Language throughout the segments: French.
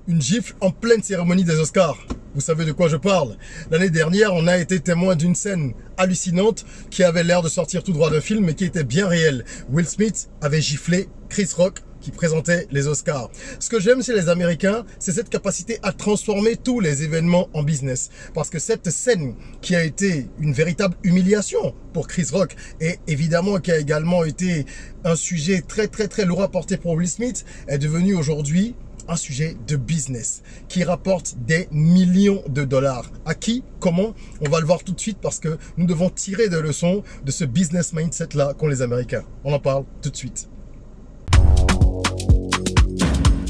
Une gifle en pleine cérémonie des Oscars. Vous savez de quoi je parle. L'année dernière, on a été témoin d'une scène hallucinante qui avait l'air de sortir tout droit d'un film mais qui était bien réelle. Will Smith avait giflé Chris Rock qui présentait les Oscars. Ce que j'aime chez les Américains, c'est cette capacité à transformer tous les événements en business. Parce que cette scène qui a été une véritable humiliation pour Chris Rock et évidemment qui a également été un sujet très lourd à porter pour Will Smith est devenue aujourd'hui un sujet de business qui rapporte des millions de dollars. À qui? Comment? On va le voir tout de suite parce que nous devons tirer des leçons de ce business mindset-là qu'ont les Américains. On en parle tout de suite.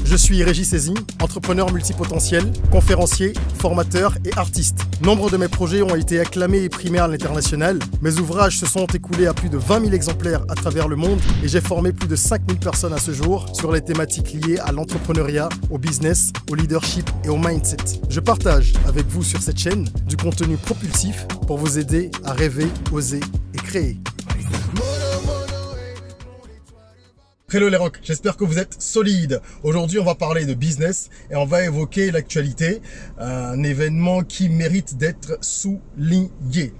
Je suis Régis Saizy, entrepreneur multipotentiel, conférencier, formateur et artiste. Nombre de mes projets ont été acclamés et primés à l'international. Mes ouvrages se sont écoulés à plus de 20 000 exemplaires à travers le monde et j'ai formé plus de 5 000 personnes à ce jour sur les thématiques liées à l'entrepreneuriat, au business, au leadership et au mindset. Je partage avec vous sur cette chaîne du contenu propulsif pour vous aider à rêver, oser et créer. Hello les rocks, j'espère que vous êtes solides. Aujourd'hui, on va parler de business et on va évoquer l'actualité, un événement qui mérite d'être souligné.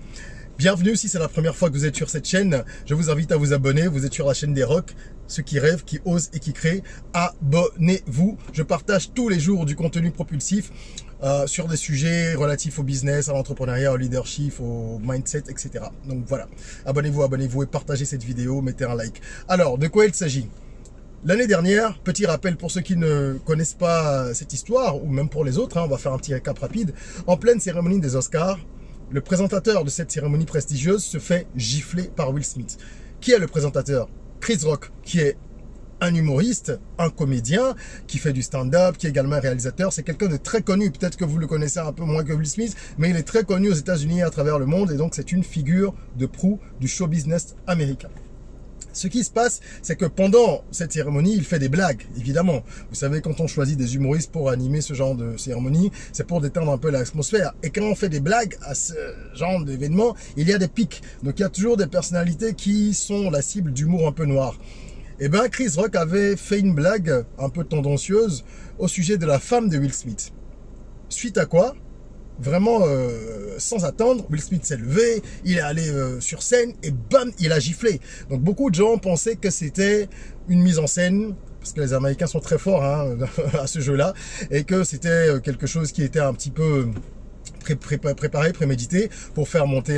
Bienvenue si c'est la première fois que vous êtes sur cette chaîne. Je vous invite à vous abonner. Vous êtes sur la chaîne des rocks, ceux qui rêvent, qui osent et qui créent. Abonnez-vous. Je partage tous les jours du contenu propulsif sur des sujets relatifs au business, à l'entrepreneuriat, au leadership, au mindset, etc. Donc voilà, abonnez-vous et partagez cette vidéo, mettez un like. Alors, de quoi il s'agit? L'année dernière, petit rappel pour ceux qui ne connaissent pas cette histoire, ou même pour les autres, on va faire un petit récap rapide. En pleine cérémonie des Oscars, le présentateur de cette cérémonie prestigieuse se fait gifler par Will Smith. Qui est le présentateur? Chris Rock, qui est un humoriste, un comédien, qui fait du stand-up, qui est également un réalisateur. C'est quelqu'un de très connu. Peut-être que vous le connaissez un peu moins que Will Smith, mais il est très connu aux États-Unis et à travers le monde. Et donc, c'est une figure de proue du show business américain. Ce qui se passe, c'est que pendant cette cérémonie, il fait des blagues, évidemment. Vous savez, quand on choisit des humoristes pour animer ce genre de cérémonie, c'est pour détendre un peu l'atmosphère. Et quand on fait des blagues à ce genre d'événement, il y a des pics. Donc, il y a toujours des personnalités qui sont la cible d'humour un peu noir. Eh bien, Chris Rock avait fait une blague un peu tendancieuse au sujet de la femme de Will Smith. Suite à quoi, vraiment sans attendre, Will Smith s'est levé, il est allé sur scène et bam, il a giflé. Donc beaucoup de gens pensaient que c'était une mise en scène, parce que les Américains sont très forts à ce jeu-là, et que c'était quelque chose qui était un petit peu préparé, prémédité, pour faire monter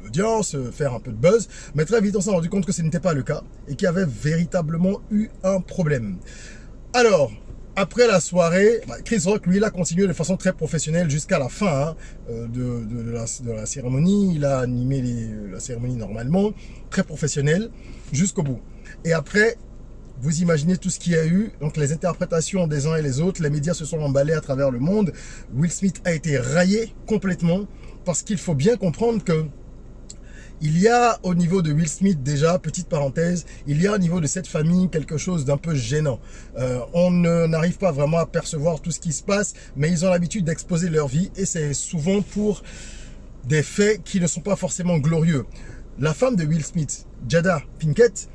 l'audience, faire un peu de buzz. Mais très vite, on s'est rendu compte que ce n'était pas le cas, et qu'il y avait véritablement eu un problème. Alors, après la soirée, Chris Rock, lui, il a continué de façon très professionnelle jusqu'à la fin de la cérémonie. Il a animé la cérémonie normalement, très professionnel, jusqu'au bout. Et après, vous imaginez tout ce qu'il y a eu, donc les interprétations des uns et les autres, les médias se sont emballés à travers le monde. Will Smith a été raillé complètement, parce qu'il faut bien comprendre que il y a au niveau de Will Smith déjà, petite parenthèse, il y a au niveau de cette famille quelque chose d'un peu gênant. On n'arrive pas vraiment à percevoir tout ce qui se passe, mais ils ont l'habitude d'exposer leur vie et c'est souvent pour des faits qui ne sont pas forcément glorieux. La femme de Will Smith, Jada Pinkett,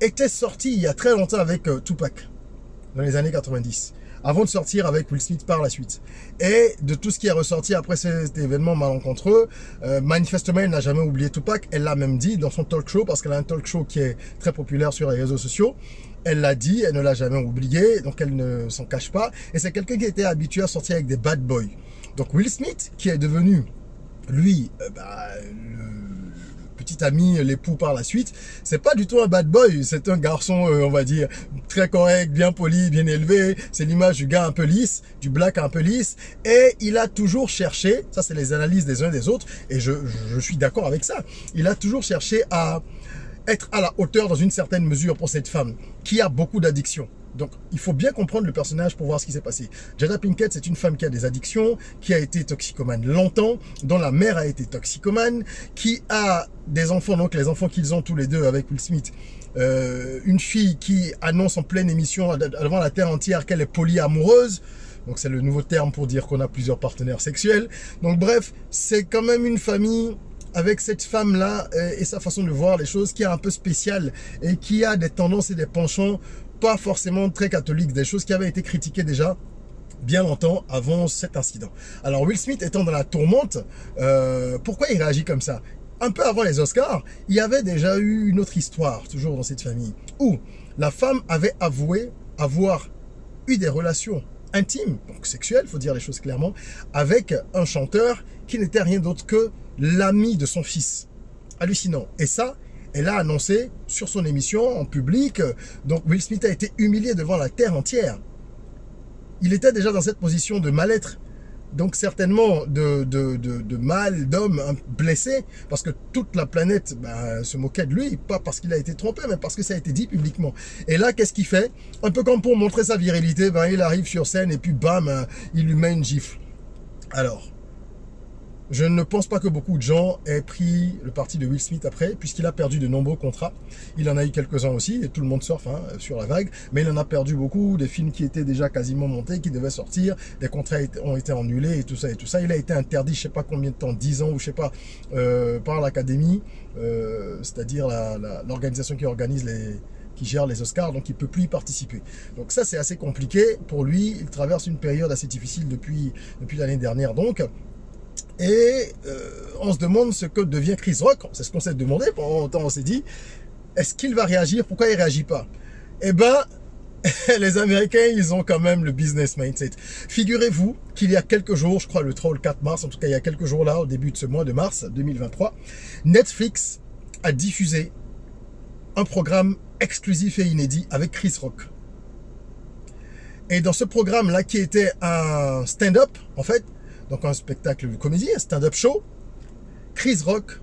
était sortie il y a très longtemps avec Tupac, dans les années 90. Avant de sortir avec Will Smith par la suite. Et de tout ce qui est ressorti après cet événement malencontreux, manifestement, elle n'a jamais oublié Tupac. Elle l'a même dit dans son talk show, parce qu'elle a un talk show qui est très populaire sur les réseaux sociaux. Elle l'a dit, elle ne l'a jamais oublié, donc elle ne s'en cache pas. Et c'est quelqu'un qui était habitué à sortir avec des bad boys. Donc Will Smith, qui est devenu, lui, petit ami, l'époux par la suite, c'est pas du tout un bad boy, c'est un garçon, on va dire, très correct, bien poli, bien élevé, c'est l'image du gars un peu lisse, du black un peu lisse, et il a toujours cherché, ça c'est les analyses des uns des autres, et je suis d'accord avec ça, il a toujours cherché à être à la hauteur dans une certaine mesure pour cette femme, qui a beaucoup d'addictions. Donc, il faut bien comprendre le personnage pour voir ce qui s'est passé. Jada Pinkett, c'est une femme qui a des addictions, qui a été toxicomane longtemps, dont la mère a été toxicomane, qui a des enfants, donc les enfants qu'ils ont tous les deux avec Will Smith. Une fille qui annonce en pleine émission devant la terre entière qu'elle est polyamoureuse. Donc, c'est le nouveau terme pour dire qu'on a plusieurs partenaires sexuels. Donc, bref, c'est quand même une famille avec cette femme-là et sa façon de voir les choses qui est un peu spéciale et qui a des tendances et des penchants pas forcément très catholiques, des choses qui avaient été critiquées déjà bien longtemps avant cet incident. Alors Will Smith étant dans la tourmente, pourquoi il réagit comme ça? Un peu avant les Oscars, il y avait déjà eu une autre histoire, toujours dans cette famille, où la femme avait avoué avoir eu des relations intimes, donc sexuelles, faut dire les choses clairement, avec un chanteur qui n'était rien d'autre que l'ami de son fils. Hallucinant. Et ça, elle a annoncé sur son émission en public. Donc Will Smith a été humilié devant la terre entière. Il était déjà dans cette position de mal-être, donc certainement de mal, d'homme blessé, parce que toute la planète se moquait de lui, pas parce qu'il a été trompé, mais parce que ça a été dit publiquement. Et là, qu'est-ce qu'il fait? Un peu comme pour montrer sa virilité, il arrive sur scène et puis bam, il lui met une gifle. Alors, je ne pense pas que beaucoup de gens aient pris le parti de Will Smith après, puisqu'il a perdu de nombreux contrats. Il en a eu quelques-uns aussi, et tout le monde surfe sur la vague, mais il en a perdu beaucoup, des films qui étaient déjà quasiment montés, qui devaient sortir, des contrats ont été annulés, et tout ça, et tout ça. Il a été interdit, je sais pas combien de temps, 10 ans, ou je sais pas, par l'Académie, c'est-à-dire l'organisation qui organise qui gère les Oscars, donc il ne peut plus y participer. Donc ça, c'est assez compliqué pour lui. Il traverse une période assez difficile depuis l'année dernière, donc. Et on se demande ce que devient Chris Rock. C'est ce qu'on s'est demandé pendant longtemps. On s'est dit, est-ce qu'il va réagir? Pourquoi il ne réagit pas? Eh ben, les Américains, ils ont quand même le business mindset. Figurez-vous qu'il y a quelques jours, je crois le 3 ou le 4 mars, en tout cas il y a quelques jours là, au début de ce mois de mars 2023, Netflix a diffusé un programme exclusif et inédit avec Chris Rock. Et dans ce programme-là, qui était un stand-up, en fait, donc un spectacle de comédie, un stand-up show, Chris Rock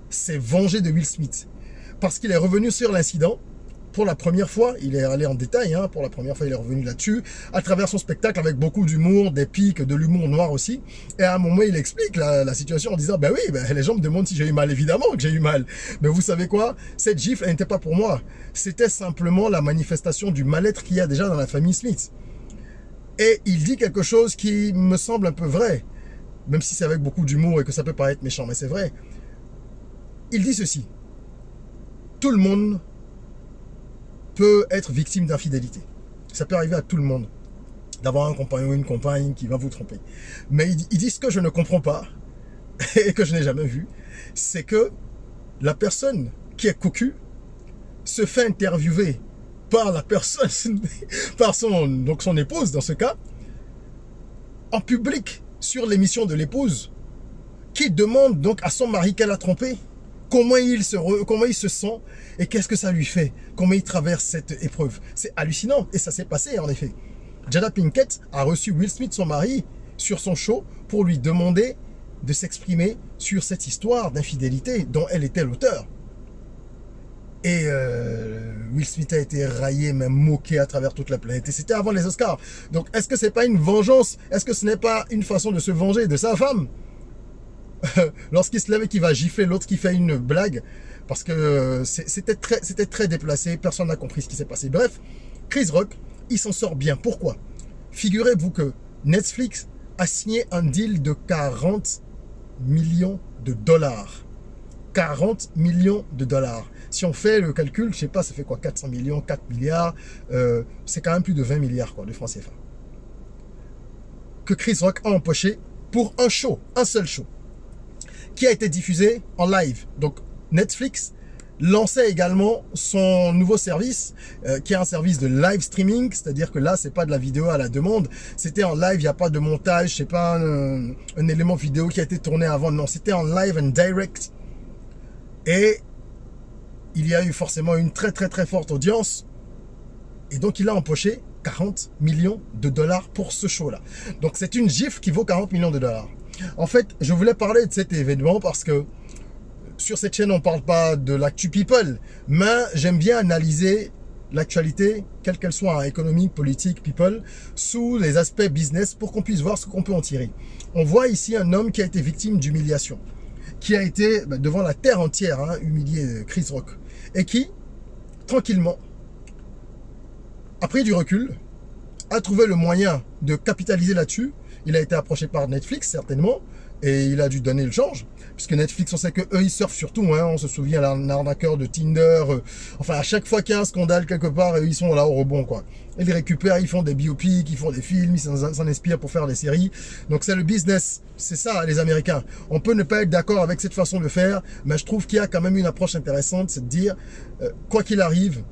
s'est vengé de Will Smith parce qu'il est revenu sur l'incident pour la première fois. Il est allé en détail, pour la première fois il est revenu là-dessus à travers son spectacle avec beaucoup d'humour, des pics, de l'humour noir aussi. Et à un moment il explique la situation en disant les gens me demandent si j'ai eu mal. Évidemment que j'ai eu mal, mais vous savez quoi, cette gifle elle n'était pas pour moi, c'était simplement la manifestation du mal-être qu'il y a déjà dans la famille Smith. Et il dit quelque chose qui me semble un peu vrai, même si c'est avec beaucoup d'humour et que ça peut paraître méchant, mais c'est vrai. Il dit ceci: tout le monde peut être victime d'infidélité. Ça peut arriver à tout le monde d'avoir un compagnon ou une compagne qui va vous tromper. Mais il dit ce que je ne comprends pas et que je n'ai jamais vu, c'est que la personne qui est cocu se fait interviewer par la personne, par son épouse dans ce cas, en public sur l'émission de l'épouse, qui demande donc à son mari qu'elle a trompé, comment il se sent et qu'est-ce que ça lui fait, comment il traverse cette épreuve. C'est hallucinant et ça s'est passé en effet. Jada Pinkett a reçu Will Smith, son mari, sur son show pour lui demander de s'exprimer sur cette histoire d'infidélité dont elle était l'auteur. Et Will Smith a été raillé, même moqué à travers toute la planète. Et c'était avant les Oscars. Donc, est-ce que c'est pas une vengeance? Est-ce que ce n'est pas une façon de se venger de sa femme? Lorsqu'il se lève et qu'il va gifler l'autre qui fait une blague. Parce que c'était très déplacé. Personne n'a compris ce qui s'est passé. Bref, Chris Rock, il s'en sort bien. Pourquoi? Figurez-vous que Netflix a signé un deal de 40 millions de dollars. 40 millions de dollars. Si on fait le calcul, je sais pas, ça fait quoi, 400 millions, 4 milliards, c'est quand même plus de 20 milliards de francs CFA. Que Chris Rock a empoché pour un show, un seul show, qui a été diffusé en live. Donc Netflix lançait également son nouveau service, qui est un service de live streaming, c'est-à-dire que là, c'est pas de la vidéo à la demande, c'était en live, il n'y a pas de montage, c'est pas un élément vidéo qui a été tourné avant, non, c'était en live and direct. Et il y a eu forcément une très forte audience. Et donc il a empoché 40 millions de dollars pour ce show-là. Donc c'est une gifle qui vaut 40 millions de dollars. En fait, je voulais parler de cet événement parce que sur cette chaîne, on ne parle pas de l'actu people, mais j'aime bien analyser l'actualité, quelle qu'elle soit, économique, politique, people, sous les aspects business pour qu'on puisse voir ce qu'on peut en tirer. On voit ici un homme qui a été victime d'humiliation, qui a été devant la terre entière humilié, Chris Rock, et qui, tranquillement, a pris du recul, a trouvé le moyen de capitaliser là-dessus. Il a été approché par Netflix, certainement, et il a dû donner le change, puisque Netflix, on sait que eux ils surfent surtout, hein, on se souvient l'arnaqueur de Tinder, enfin à chaque fois qu'il y a un scandale quelque part, ils sont là au rebond quoi. Ils récupèrent, ils font des biopics, ils font des films, ils s'en inspirent pour faire des séries. Donc c'est le business, c'est ça les Américains. On peut ne pas être d'accord avec cette façon de faire, mais je trouve qu'il y a quand même une approche intéressante, c'est de dire, quoi qu'il arrive,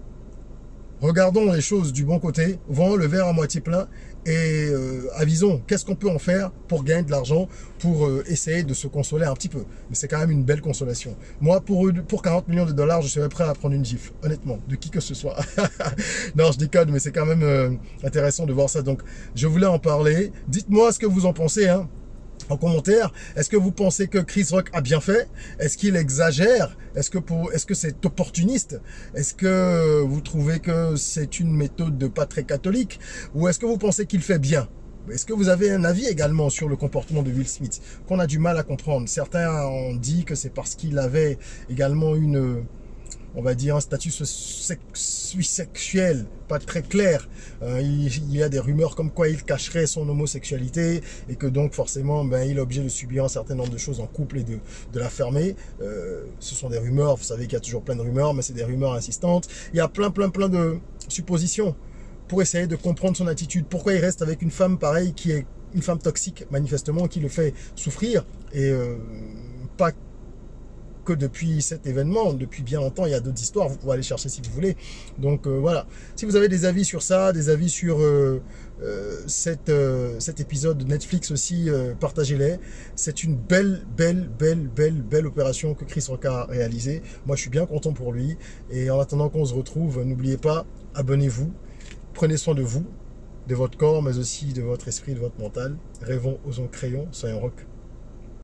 regardons les choses du bon côté, voyons le verre à moitié plein et avisons qu'est-ce qu'on peut en faire pour gagner de l'argent, pour essayer de se consoler un petit peu. Mais c'est quand même une belle consolation. Moi, pour 40 millions de dollars, je serais prêt à prendre une gifle, honnêtement, de qui que ce soit. Non, je déconne, mais c'est quand même intéressant de voir ça. Donc, je voulais en parler. Dites-moi ce que vous en pensez, hein, en commentaire. Est-ce que vous pensez que Chris Rock a bien fait? Est-ce qu'il exagère? Est-ce que c'est opportuniste? Est-ce que vous trouvez que c'est une méthode de pas très catholique? Ou est-ce que vous pensez qu'il fait bien? Est-ce que vous avez un avis également sur le comportement de Will Smith qu'on a du mal à comprendre? Certains ont dit que c'est parce qu'il avait également on va dire un statut sexuel pas très clair. Il y a des rumeurs comme quoi il cacherait son homosexualité et que donc forcément il est obligé de subir un certain nombre de choses en couple et de la fermer. Ce sont des rumeurs, vous savez qu'il y a toujours plein de rumeurs, mais c'est des rumeurs insistantes. Il y a plein de suppositions pour essayer de comprendre son attitude. Pourquoi il reste avec une femme pareille qui est une femme toxique manifestement, qui le fait souffrir et pas que depuis cet événement, depuis bien longtemps, il y a d'autres histoires, vous pouvez aller chercher si vous voulez. Donc voilà, si vous avez des avis sur ça, des avis sur cet épisode de Netflix aussi, partagez-les. C'est une belle opération que Chris Rock a réalisée. Moi, je suis bien content pour lui. Et en attendant qu'on se retrouve, n'oubliez pas, abonnez-vous, prenez soin de vous, de votre corps, mais aussi de votre esprit, de votre mental. Rêvons, osons, créons, soyons rock.